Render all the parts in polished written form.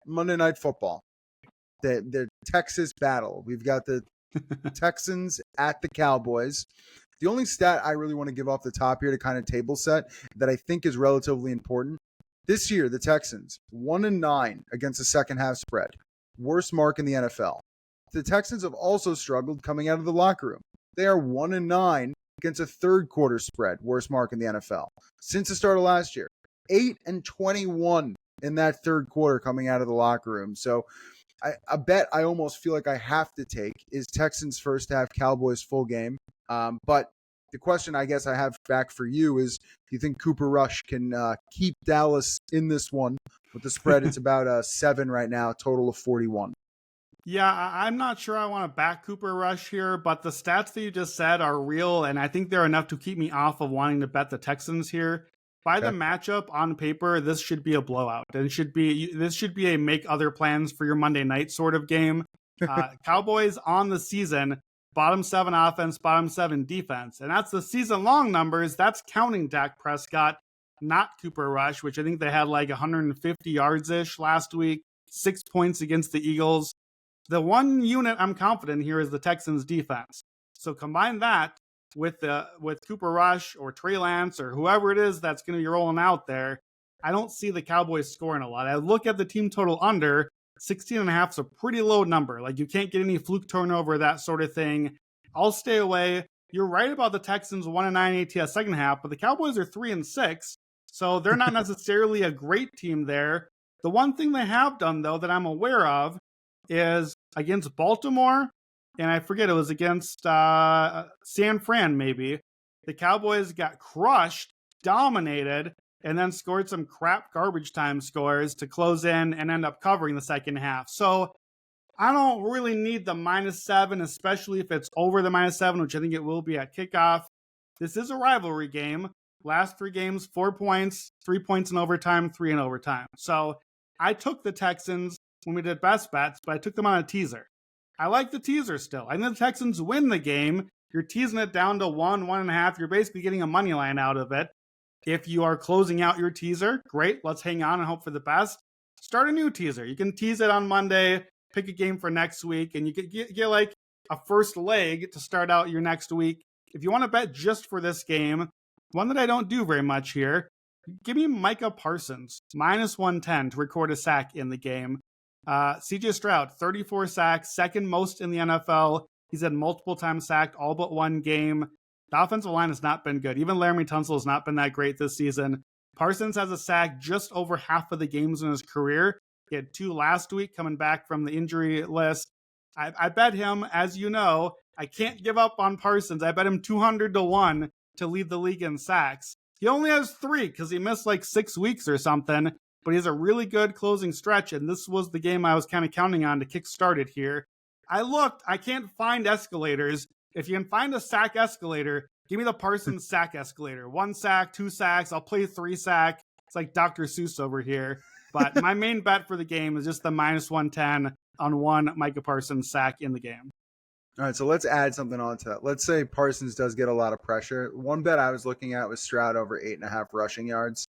Monday Night Football, the Texas battle. We've got the Texans at the Cowboys. The only stat I really want to give off the top here to kind of table set that I think is relatively important. This year, the Texans, 1-9 against the second half spread. Worst mark in the NFL. The Texans have also struggled coming out of the locker room. They are 1-9 against a third quarter spread. Worst mark in the NFL. Since the start of last year. 8-21 in that third quarter coming out of the locker room. So I bet I almost feel like I have to take is Texans first half, Cowboys full game. But the question I guess I have back for you is, do you think Cooper Rush can keep Dallas in this one? With the spread, it's about 7 right now, total of 41. Yeah, I'm not sure I want to back Cooper Rush here, but the stats that you just said are real, and I think they're enough to keep me off of wanting to bet the Texans here. By the matchup on paper, this should be a blowout. And this should be a make other plans for your Monday night sort of game. Cowboys on the season, bottom 7 offense, bottom 7 defense. And that's the season long numbers. That's counting Dak Prescott, not Cooper Rush, which I think they had like 150 yards-ish last week, 6 points against the Eagles. The one unit I'm confident here is the Texans defense. So combine that with Cooper Rush or Trey Lance or whoever it is that's going to be rolling out there. I don't see the Cowboys scoring a lot. I look at the team total under 16.5 is a pretty low number. Like, you can't get any fluke turnover, that sort of thing. I'll stay away. You're right about the Texans 1-9 ATS second half, but the Cowboys are 3-6, so they're not necessarily a great team there. The one thing they have done, though, that I'm aware of is against Baltimore, and I forget, it was against San Fran maybe. The Cowboys got crushed, dominated, and then scored some crap garbage time scores to close in and end up covering the second half. So I don't really need the -7, especially if it's over the -7, which I think it will be at kickoff. This is a rivalry game. Last 3 games, 4 points, 3 points in overtime, 3 in overtime. So I took the Texans when we did best bets, but I took them on a teaser. I like the teaser still. I think the Texans win the game. You're teasing it down to 1, 1.5. You're basically getting a money line out of it. If you are closing out your teaser, great. Let's hang on and hope for the best. Start a new teaser. You can tease it on Monday, pick a game for next week, and you could get like a first leg to start out your next week. If you want to bet just for this game, one that I don't do very much here, give me Micah Parsons, -110 to record a sack in the game. CJ Stroud, 34 sacks, second most in the NFL. He's had multiple times sacked, all but one game. The offensive line has not been good. Even Laramie Tunsil has not been that great this season. Parsons has a sack just over half of the games in his career. He had 2 last week coming back from the injury list. I bet him, as you know, I can't give up on Parsons. I bet him 200-1 to lead the league in sacks. He only has 3 because he missed like 6 weeks or something, but he has a really good closing stretch, and this was the game I was kind of counting on to kickstart it here. I looked. I can't find escalators. If you can find a sack escalator, give me the Parsons sack escalator. 1 sack, 2 sacks. I'll play 3 sack. It's like Dr. Seuss over here. But my main bet for the game is just the -110 on 1 Micah Parsons sack in the game. All right, so let's add something on to that. Let's say Parsons does get a lot of pressure. One bet I was looking at was Stroud over 8.5 rushing yards.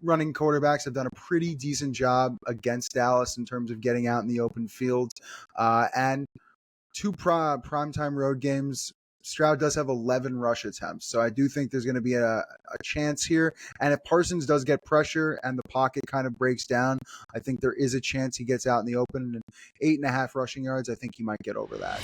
Running quarterbacks have done a pretty decent job against Dallas in terms of getting out in the open field. And 2 primetime road games, Stroud does have 11 rush attempts. So I do think there's going to be a chance here. And if Parsons does get pressure and the pocket kind of breaks down, I think there is a chance he gets out in the open. And 8.5 rushing yards, I think he might get over that.